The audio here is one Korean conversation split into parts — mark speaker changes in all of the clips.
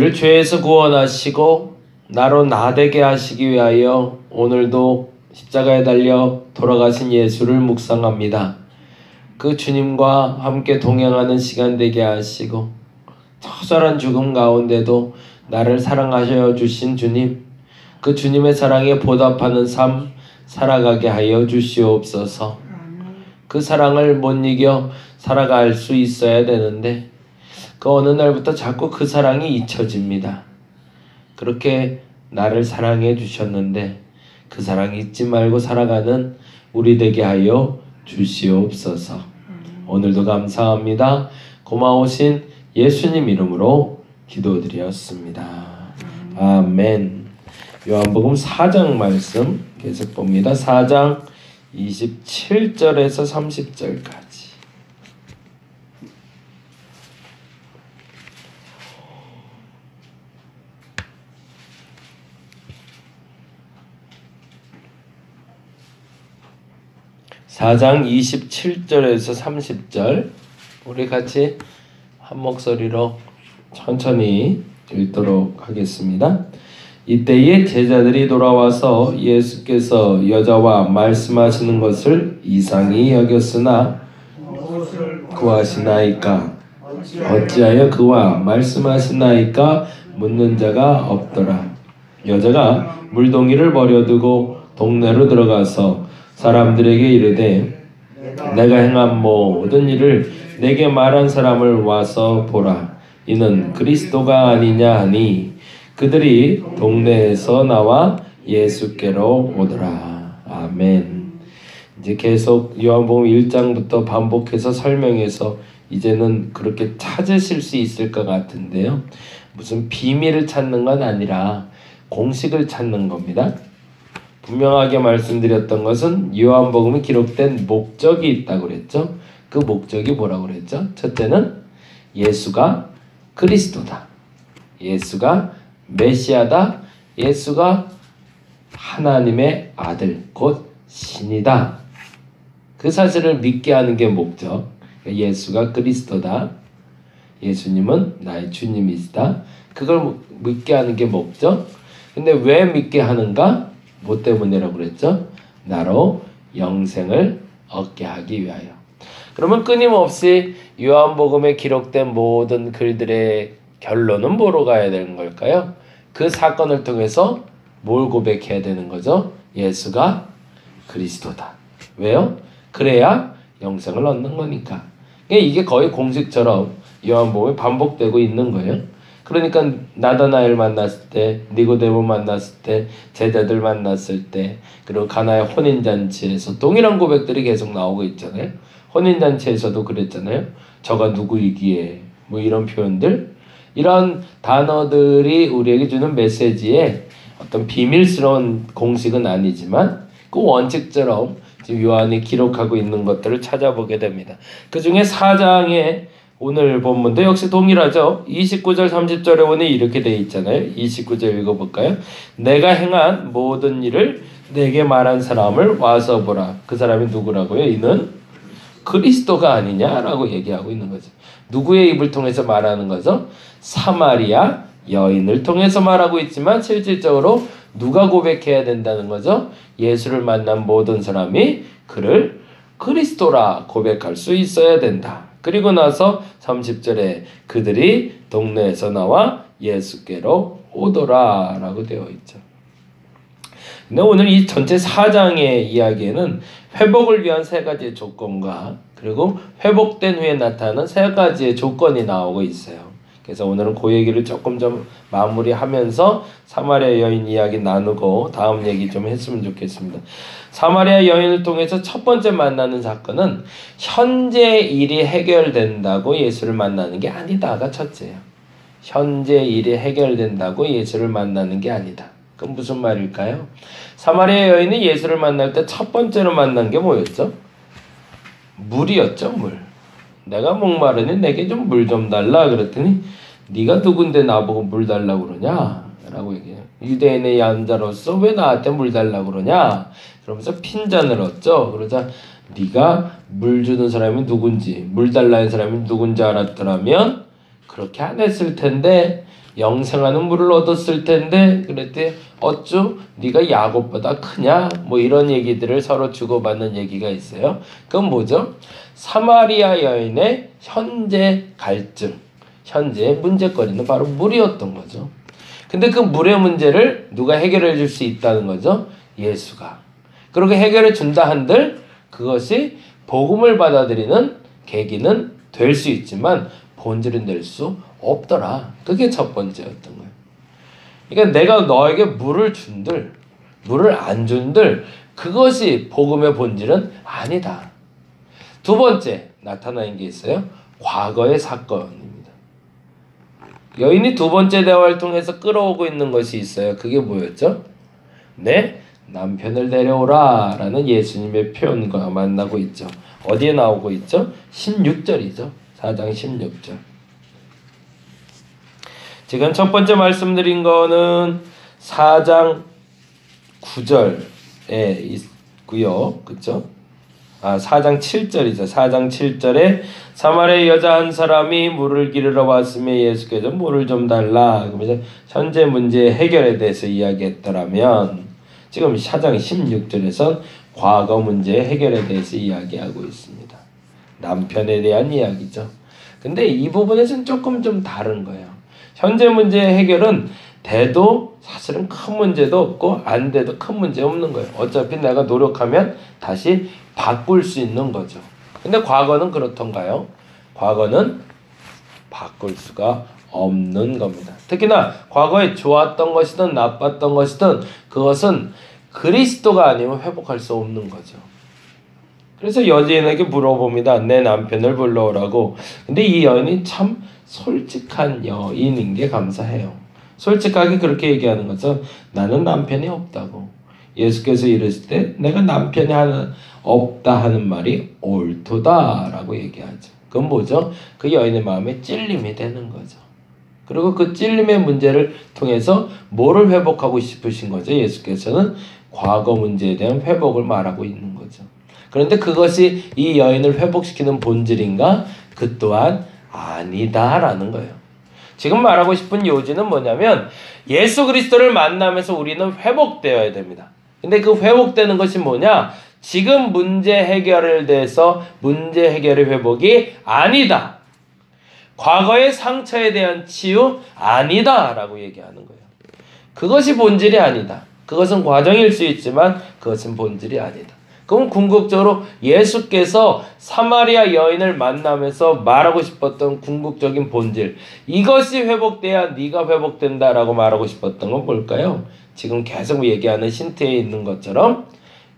Speaker 1: 우리를 죄에서 구원하시고 나로 나되게 하시기 위하여 오늘도 십자가에 달려 돌아가신 예수를 묵상합니다. 그 주님과 함께 동행하는 시간 되게 하시고 처절한 죽음 가운데도 나를 사랑하셔 주신 주님, 그 주님의 사랑에 보답하는 삶 살아가게 하여 주시옵소서. 그 사랑을 못 이겨 살아갈 수 있어야 되는데 그 어느 날부터 자꾸 그 사랑이 잊혀집니다. 그렇게 나를 사랑해 주셨는데 그 사랑 잊지 말고 살아가는 우리 되게 하여 주시옵소서. 오늘도 감사합니다. 고마우신 예수님 이름으로 기도드렸습니다. 아멘. 요한복음 4장 말씀 계속 봅니다. 4장 27절에서 30절까지. (4장 27절에서 30절) 우리 같이 한 목소리로 천천히 읽도록 하겠습니다. 이때에 제자들이 돌아와서 예수께서 여자와 말씀하시는 것을 이상히 여겼으나 구하시나이까? 어찌하여 그와 말씀하시나이까? 묻는 자가 없더라. 여자가 물동이를 버려두고 동네로 들어가서 사람들에게 이르되 내가 행한 모든 일을 내게 말한 사람을 와서 보라. 이는 그리스도가 아니냐 하니 그들이 동네에서 나와 예수께로 오더라. 아멘. 이제 계속 요한복음 1장부터 반복해서 설명해서 이제는 그렇게 찾으실 수 있을 것 같은데요. 무슨 비밀을 찾는 건 아니라 공식을 찾는 겁니다. 분명하게 말씀드렸던 것은 요한복음에 기록된 목적이 있다고 그랬죠. 그 목적이 뭐라고 그랬죠? 첫째는 예수가 그리스도다. 예수가 메시아다. 예수가 하나님의 아들 곧 신이다. 그 사실을 믿게 하는 게 목적. 예수가 그리스도다. 예수님은 나의 주님이시다. 그걸 믿게 하는 게 목적. 근데 왜 믿게 하는가? 뭐 때문이라고 그랬죠? 나로 영생을 얻게 하기 위하여. 그러면 끊임없이 요한복음에 기록된 모든 글들의 결론은 뭐로 가야 되는 걸까요? 그 사건을 통해서 뭘 고백해야 되는 거죠? 예수가 그리스도다. 왜요? 그래야 영생을 얻는 거니까. 이게 거의 공식처럼 요한복음에 반복되고 있는 거예요. 그러니까 나다나엘 만났을 때, 니고데모 만났을 때, 제자들 만났을 때, 그리고 가나의 혼인잔치에서 동일한 고백들이 계속 나오고 있잖아요. 혼인잔치에서도 그랬잖아요. 저가 누구이기에 뭐 이런 표현들, 이런 단어들이 우리에게 주는 메시지에 어떤 비밀스러운 공식은 아니지만 그 원칙처럼 지금 요한이 기록하고 있는 것들을 찾아보게 됩니다. 그 중에 4장에 오늘 본문도 역시 동일하죠. 29절 30절에 보니 이렇게 되어 있잖아요. 29절 읽어볼까요? 내가 행한 모든 일을 내게 말한 사람을 와서 보라. 그 사람이 누구라고요? 이는 그리스도가 아니냐라고 얘기하고 있는 거죠. 누구의 입을 통해서 말하는 거죠? 사마리아 여인을 통해서 말하고 있지만 실질적으로 누가 고백해야 된다는 거죠? 예수를 만난 모든 사람이 그를 그리스도라 고백할 수 있어야 된다. 그리고 나서 30절에 그들이 동네에서 나와 예수께로 오더라 라고 되어 있죠. 근데 오늘 이 전체 4장의 이야기에는 회복을 위한 3가지의 조건과 그리고 회복된 후에 나타나는 3가지의 조건이 나오고 있어요. 그래서 오늘은 그 얘기를 조금 좀 마무리하면서 사마리아 여인 이야기 나누고 다음 얘기 좀 했으면 좋겠습니다. 사마리아 여인을 통해서 첫 번째 만나는 사건은 현재 일이 해결된다고 예수를 만나는 게 아니다가 첫째예요. 현재 일이 해결된다고 예수를 만나는 게 아니다. 그럼 무슨 말일까요? 사마리아 여인이 예수를 만날 때 첫 번째로 만난 게 뭐였죠? 물이었죠. 물. 내가 목마르니 내게 좀 물 좀 달라 그랬더니 네가 누군데 나보고 물 달라고 그러냐? 라고 얘기해요. 유대인의 양자로서 왜 나한테 물 달라고 그러냐? 그러면서 핀잔을 얻죠. 그러자 네가 물 주는 사람이 누군지 물 달라는 사람이 누군지 알았더라면 그렇게 안 했을 텐데 영생하는 물을 얻었을 텐데 그랬더니 어쭈 네가 야곱보다 크냐? 뭐 이런 얘기들을 서로 주고받는 얘기가 있어요. 그건 뭐죠? 사마리아 여인의 현재 갈증, 현재 문제거리는 바로 물이었던 거죠. 근데 그 물의 문제를 누가 해결해 줄 수 있다는 거죠? 예수가. 그렇게 해결해 준다 한들 그것이 복음을 받아들이는 계기는 될 수 있지만 본질은 낼 수 없더라. 그게 첫 번째였던 거예요. 그러니까 내가 너에게 물을 준들, 물을 안 준들 그것이 복음의 본질은 아니다. 두 번째 나타나는 게 있어요. 과거의 사건입니다. 여인이 두 번째 대화를 통해서 끌어오고 있는 것이 있어요. 그게 뭐였죠? 내 남편을 데려오라 라는 예수님의 표현과 만나고 있죠. 어디에 나오고 있죠? 16절이죠. 4장 16절. 지금 첫 번째 말씀드린 거는 4장 9절에 있고요. 그쵸? 4장 7절이죠. 4장 7절에 사마리아 여자 한 사람이 물을 기르러 왔으며 예수께서 물을 좀 달라. 그러면서 현재 문제의 해결에 대해서 이야기했더라면 지금 4장 16절에선 과거 문제의 해결에 대해서 이야기하고 있습니다. 남편에 대한 이야기죠. 근데 이 부분에서는 조금 좀 다른 거예요. 현재 문제의 해결은 돼도 사실은 큰 문제도 없고 안 돼도 큰 문제 없는 거예요. 어차피 내가 노력하면 다시 바꿀 수 있는 거죠. 근데 과거는 그렇던가요? 과거는 바꿀 수가 없는 겁니다. 특히나 과거에 좋았던 것이든 나빴던 것이든 그것은 그리스도가 아니면 회복할 수 없는 거죠. 그래서 여인에게 물어봅니다. 내 남편을 불러오라고. 근데 이 여인이 참 솔직한 여인인 게 감사해요. 솔직하게 그렇게 얘기하는 거죠. 나는 남편이 없다고. 예수께서 이르실 때 내가 남편이 없다 하는 말이 옳도다 라고 얘기하죠. 그건 뭐죠? 그 여인의 마음에 찔림이 되는 거죠. 그리고 그 찔림의 문제를 통해서 뭐를 회복하고 싶으신 거죠? 예수께서는 과거 문제에 대한 회복을 말하고 있는 거죠. 그런데 그것이 이 여인을 회복시키는 본질인가? 그 또한 아니다라는 거예요. 지금 말하고 싶은 요지는 뭐냐면 예수 그리스도를 만나면서 우리는 회복되어야 됩니다. 근데 그 회복되는 것이 뭐냐? 지금 문제 해결에 대해서 문제 해결의 회복이 아니다. 과거의 상처에 대한 치유 아니다 라고 얘기하는 거예요. 그것이 본질이 아니다. 그것은 과정일 수 있지만 그것은 본질이 아니다. 그럼 궁극적으로 예수께서 사마리아 여인을 만나면서 말하고 싶었던 궁극적인 본질, 이것이 회복돼야 네가 회복된다라고 말하고 싶었던 건 뭘까요? 지금 계속 얘기하는 힌트에 있는 것처럼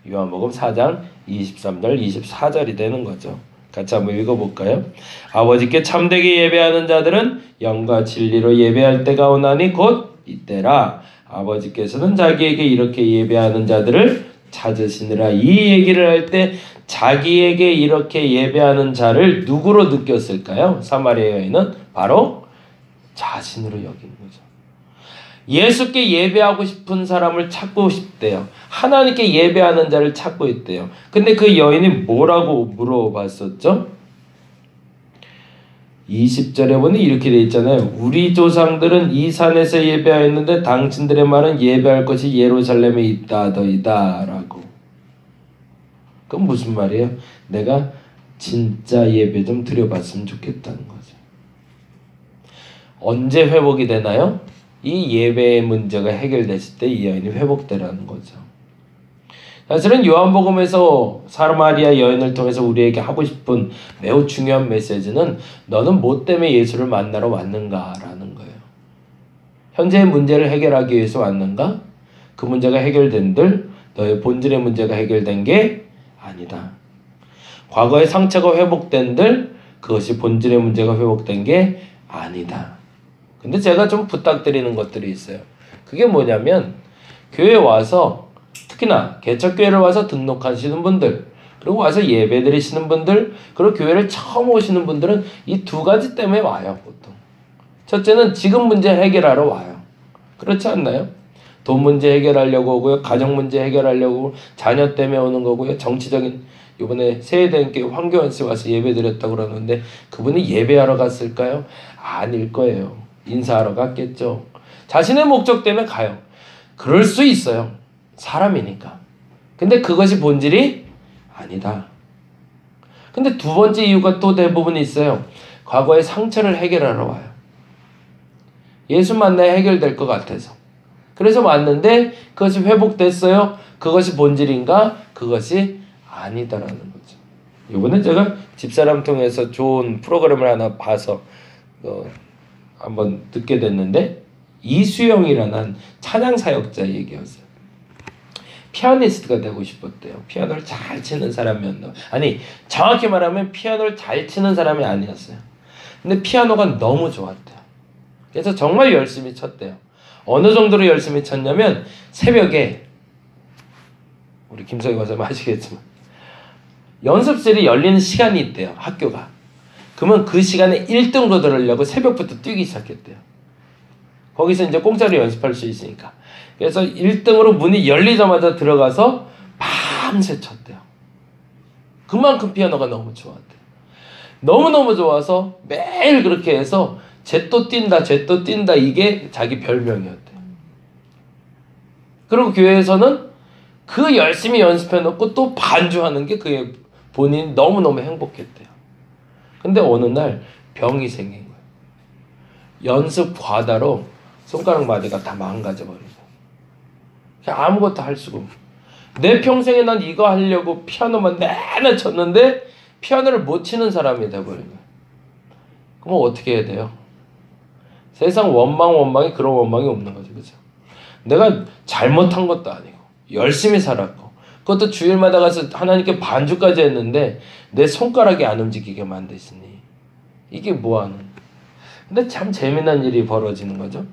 Speaker 1: 요한복음 4장 23절 24절이 되는 거죠. 같이 한번 읽어볼까요? 아버지께 참되게 예배하는 자들은 영과 진리로 예배할 때가 오나니 곧 이때라. 아버지께서는 자기에게 이렇게 예배하는 자들을 찾으시느라. 이 얘기를 할 때 자기에게 이렇게 예배하는 자를 누구로 느꼈을까요? 사마리아 여인은 바로 자신으로 여긴 거죠. 예수께 예배하고 싶은 사람을 찾고 싶대요. 하나님께 예배하는 자를 찾고 있대요. 근데 그 여인이 뭐라고 물어봤었죠? 20절에 보니 이렇게 돼 있잖아요. 우리 조상들은 이 산에서 예배하였는데 당신들의 말은 예배할 것이 예루살렘에 있다더이다 라고. 그건 무슨 말이에요? 내가 진짜 예배 좀 드려봤으면 좋겠다는 거죠. 언제 회복이 되나요? 이 예배의 문제가 해결됐을 때 이 여인이 회복되라는 거죠. 사실은 요한복음에서 사마리아 여인을 통해서 우리에게 하고 싶은 매우 중요한 메시지는 너는 뭐 때문에 예수를 만나러 왔는가라는 거예요. 현재의 문제를 해결하기 위해서 왔는가? 그 문제가 해결된들 너의 본질의 문제가 해결된 게 아니다. 과거의 상처가 회복된들 그것이 본질의 문제가 회복된 게 아니다. 근데 제가 좀 부탁드리는 것들이 있어요. 그게 뭐냐면 교회에 와서 특히나 개척교회를 와서 등록하시는 분들 그리고 와서 예배 드리시는 분들 그리고 교회를 처음 오시는 분들은 이 두 가지 때문에 와요. 보통 첫째는 지금 문제 해결하러 와요. 그렇지 않나요? 돈 문제 해결하려고 오고요. 가정 문제 해결하려고 오고, 자녀 때문에 오는 거고요. 정치적인 이번에 세대인께 황교안 씨 와서 예배 드렸다고 그러는데 그분이 예배하러 갔을까요? 아닐 거예요. 인사하러 갔겠죠. 자신의 목적 때문에 가요. 그럴 수 있어요. 사람이니까. 근데 그것이 본질이 아니다. 근데 두 번째 이유가 또 대부분 있어요. 과거의 상처를 해결하러 와요. 예수 만나야 해결될 것 같아서. 그래서 왔는데 그것이 회복됐어요. 그것이 본질인가? 그것이 아니다라는 거죠. 이번에 제가 집사람 통해서 좋은 프로그램을 하나 봐서 한번 듣게 됐는데 이수영이라는 찬양 사역자 얘기였어요. 피아니스트가 되고 싶었대요. 피아노를 잘 치는 사람이었나? 아니, 정확히 말하면 피아노를 잘 치는 사람이 아니었어요. 근데 피아노가 너무 좋았대요. 그래서 정말 열심히 쳤대요. 어느 정도로 열심히 쳤냐면 새벽에 우리 김성희 과장님 아시겠지만 연습실이 열리는 시간이 있대요. 학교가. 그러면 그 시간에 1등으로 들으려고 새벽부터 뛰기 시작했대요. 거기서 이제 공짜로 연습할 수 있으니까. 그래서 1등으로 문이 열리자마자 들어가서 밤새 쳤대요. 그만큼 피아노가 너무 좋았대요. 너무너무 좋아서 매일 그렇게 해서 쟤 또 뛴다, 쟤 또 뛴다, 이게 자기 별명이었대요. 그리고 교회에서는 그 열심히 연습해놓고 또 반주하는 게 그의 본인이 너무너무 행복했대요. 근데 어느 날 병이 생긴 거예요. 연습 과다로 손가락 마디가 다 망가져버리고 아무것도 할 수가 없고, 내 평생에 난 이거 하려고 피아노만 내내 쳤는데 피아노를 못 치는 사람이 돼버린 거예요. 그럼 어떻게 해야 돼요? 세상 원망이 그런 원망이 없는 거죠. 그죠? 내가 잘못한 것도 아니고 열심히 살았고 그것도 주일마다 가서 하나님께 반주까지 했는데 내 손가락이 안 움직이게 만드시니 이게 뭐하는. 근데 참 재미난 일이 벌어지는 거죠.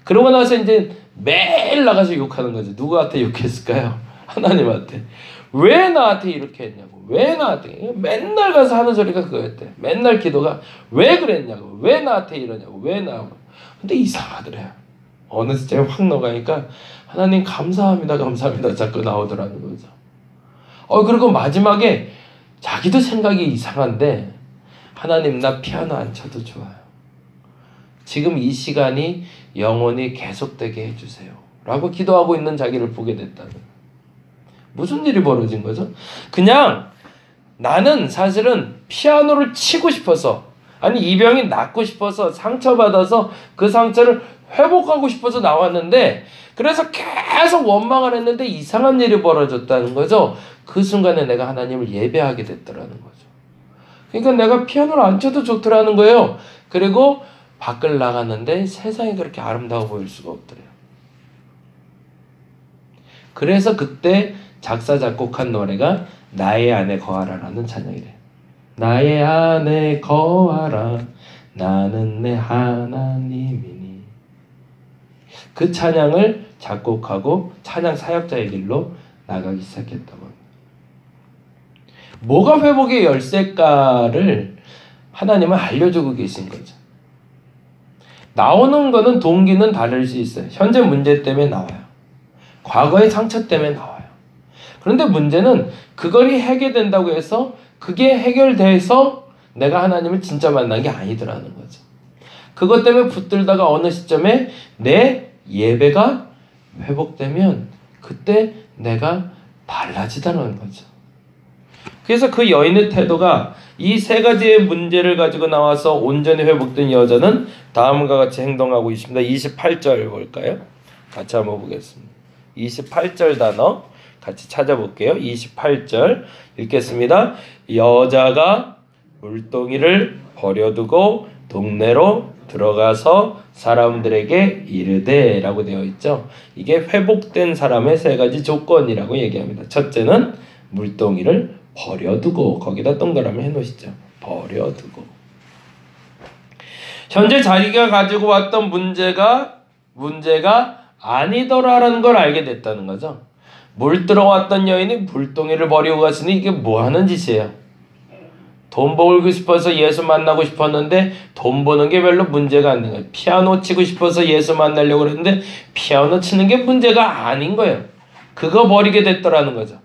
Speaker 1: 그러고 나서 이제 매일 나가서 욕하는 거죠. 누구한테 욕했을까요? 하나님한테. 왜 나한테 이렇게 했냐고. 왜 나한테. 맨날 가서 하는 소리가 그거였대. 맨날 기도가 왜 그랬냐고. 왜 나한테 이러냐고. 왜 나하고. 근데 이상하더래요. 어느 시점에 확 넘어가니까 하나님 감사합니다. 감사합니다. 자꾸 나오더라는 거죠. 그리고 마지막에 자기도 생각이 이상한데 하나님 나 피아노 안 쳐도 좋아요. 지금 이 시간이 영원히 계속되게 해주세요. 라고 기도하고 있는 자기를 보게 됐다는. 무슨 일이 벌어진 거죠? 그냥 나는 사실은 피아노를 치고 싶어서, 아니 이 병이 낫고 싶어서, 상처받아서 그 상처를 회복하고 싶어서 나왔는데, 그래서 계속 원망을 했는데 이상한 일이 벌어졌다는 거죠. 그 순간에 내가 하나님을 예배하게 됐더라는 거죠. 그러니까 내가 피아노를 안 쳐도 좋더라는 거예요. 그리고 밖을 나갔는데 세상이 그렇게 아름다워 보일 수가 없더래요. 그래서 그때 작사 작곡한 노래가 나의 안에 거하라라는 찬양이래요. 나의 안에 거하라 나는 내 하나님이니. 그 찬양을 작곡하고 찬양 사역자의 길로 나가기 시작했다고 합니다. 뭐가 회복의 열쇠가를 하나님은 알려주고 계신 거죠. 나오는 거는 동기는 다를 수 있어요. 현재 문제 때문에 나와요. 과거의 상처 때문에 나와요. 그런데 문제는 그걸이 해결된다고 해서 그게 해결돼서 내가 하나님을 진짜 만난 게 아니더라는 거죠. 그것 때문에 붙들다가 어느 시점에 내 예배가 회복되면 그때 내가 달라지다는 거죠. 그래서 그 여인의 태도가 이 세 가지의 문제를 가지고 나와서 온전히 회복된 여자는 다음과 같이 행동하고 있습니다. 28절 볼까요? 같이 한번 보겠습니다. 28절 단어 같이 찾아볼게요. 28절 읽겠습니다. 여자가 물동이를 버려두고 동네로 들어가서 사람들에게 이르되 라고 되어 있죠. 이게 회복된 사람의 세 가지 조건이라고 얘기합니다. 첫째는 물동이를 버려두고, 거기다 동그라미 해놓으시죠. 버려두고. 현재 자기가 가지고 왔던 문제가 아니더라라는 걸 알게 됐다는 거죠. 물 들어왔던 여인이 물동이를 버리고 갔으니 이게 뭐 하는 짓이에요? 돈 벌고 싶어서 예수 만나고 싶었는데 돈 버는 게 별로 문제가 아닌 거예요. 피아노 치고 싶어서 예수 만나려고 그랬는데 피아노 치는 게 문제가 아닌 거예요. 그거 버리게 됐더라는 거죠.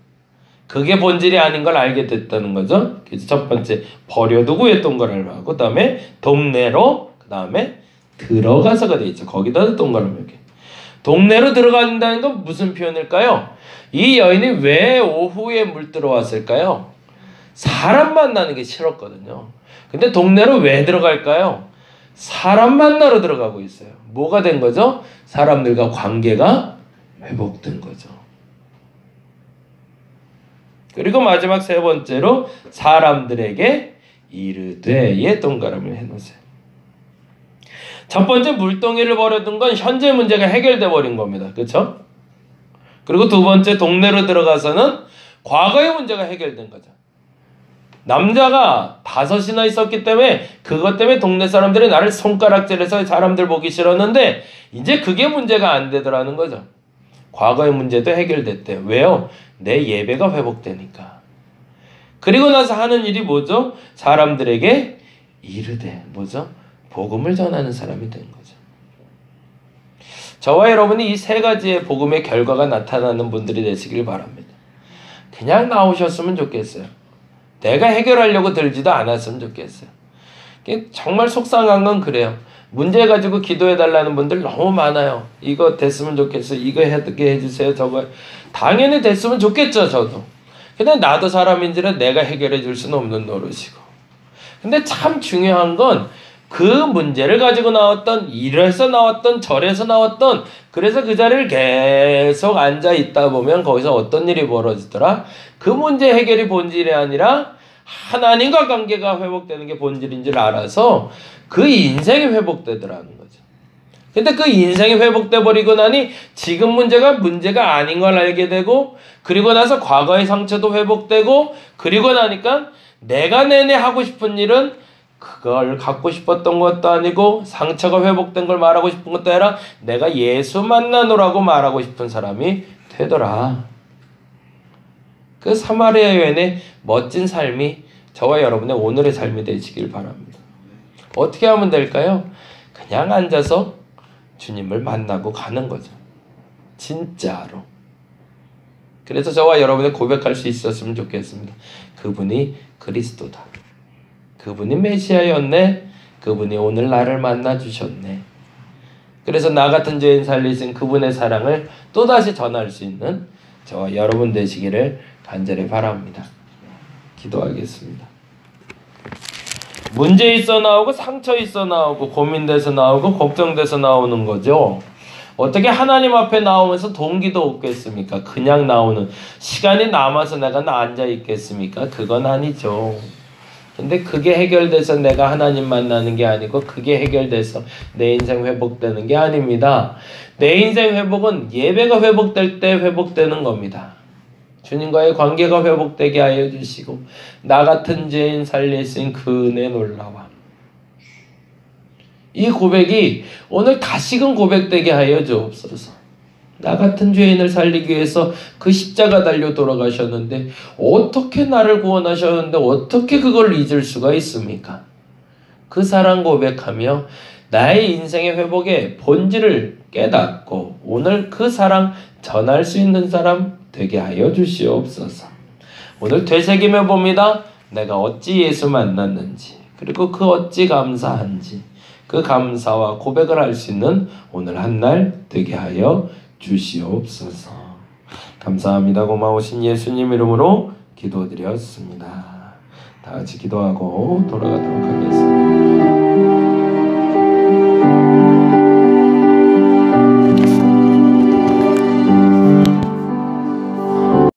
Speaker 1: 그게 본질이 아닌 걸 알게 됐다는 거죠. 그래서 첫 번째 버려두고 했던 걸 알고, 그 다음에 동네로, 그 다음에 들어가서가 돼 있죠. 거기다 동그라미 이렇게. 동네로 들어간다는 건 무슨 표현일까요? 이 여인이 왜 오후에 물 들어왔을까요? 사람 만나는 게 싫었거든요. 근데 동네로 왜 들어갈까요? 사람 만나러 들어가고 있어요. 뭐가 된 거죠? 사람들과 관계가 회복된 거죠. 그리고 마지막 세 번째로 사람들에게 이르되의 동그라미를 해놓으세요. 첫 번째 물동이를 버려둔 건 현재 문제가 해결돼 버린 겁니다. 그렇죠? 그리고 두 번째 동네로 들어가서는 과거의 문제가 해결된 거죠. 남자가 5이나 있었기 때문에 그것 때문에 동네 사람들이 나를 손가락질해서 사람들 보기 싫었는데 이제 그게 문제가 안 되더라는 거죠. 과거의 문제도 해결됐대요. 왜요? 내 예배가 회복되니까. 그리고 나서 하는 일이 뭐죠? 사람들에게 이르되 뭐죠? 복음을 전하는 사람이 된 거죠. 저와 여러분이 이 세 가지의 복음의 결과가 나타나는 분들이 되시길 바랍니다. 그냥 나오셨으면 좋겠어요. 내가 해결하려고 들지도 않았으면 좋겠어요. 정말 속상한 건 그래요. 문제 가지고 기도해달라는 분들 너무 많아요. 이거 됐으면 좋겠어요. 이거 해주세요. 저거 당연히 됐으면 좋겠죠. 저도. 근데 나도 사람인지라 내가 해결해 줄 수는 없는 노릇이고. 근데 참 중요한 건 그 문제를 가지고 나왔던 이래서 나왔던 저래서 나왔던 그래서 그 자리를 계속 앉아 있다 보면 거기서 어떤 일이 벌어지더라? 그 문제 해결이 본질이 아니라 하나님과 관계가 회복되는 게 본질인 줄 알아서 그 인생이 회복되더라는 거죠. 근데 그 인생이 회복돼 버리고 나니 지금 문제가 아닌 걸 알게 되고 그리고 나서 과거의 상처도 회복되고 그리고 나니까 내가 내내 하고 싶은 일은 그걸 갖고 싶었던 것도 아니고 상처가 회복된 걸 말하고 싶은 것도 아니라 내가 예수 만나노라고 말하고 싶은 사람이 되더라. 그 사마리아 여인의 멋진 삶이 저와 여러분의 오늘의 삶이 되시길 바랍니다. 어떻게 하면 될까요? 그냥 앉아서 주님을 만나고 가는 거죠. 진짜로. 그래서 저와 여러분이 고백할 수 있었으면 좋겠습니다. 그분이 그리스도다. 그분이 메시아였네. 그분이 오늘 나를 만나주셨네. 그래서 나 같은 죄인 살리신 그분의 사랑을 또다시 전할 수 있는 저와 여러분 되시기를 간절히 바랍니다. 기도하겠습니다. 문제 있어 나오고 상처 있어 나오고 고민돼서 나오고 걱정돼서 나오는 거죠. 어떻게 하나님 앞에 나오면서 동기도 없겠습니까? 그냥 나오는 시간이 남아서 내가 앉아 있겠습니까? 그건 아니죠. 근데 그게 해결돼서 내가 하나님 만나는 게 아니고 그게 해결돼서 내 인생 회복되는 게 아닙니다. 내 인생 회복은 예배가 회복될 때 회복되는 겁니다. 주님과의 관계가 회복되게 하여 주시고 나 같은 죄인 살리신 그 은혜 놀라워. 이 고백이 오늘 다시금 고백되게 하여 주옵소서. 나 같은 죄인을 살리기 위해서 그 십자가 달려 돌아가셨는데 어떻게 나를 구원하셨는데 어떻게 그걸 잊을 수가 있습니까? 그 사랑 고백하며 나의 인생의 회복의 본질을 깨닫고 오늘 그 사랑 전할 수 있는 사람 되게 하여 주시옵소서. 오늘 되새김해 봅니다. 내가 어찌 예수 만났는지 그리고 그 어찌 감사한지 그 감사와 고백을 할 수 있는 오늘 한 날 되게 하여 주시옵소서. 감사합니다. 고마우신 예수님 이름으로 기도드렸습니다. 다 같이 기도하고 돌아가도록 하겠습니다.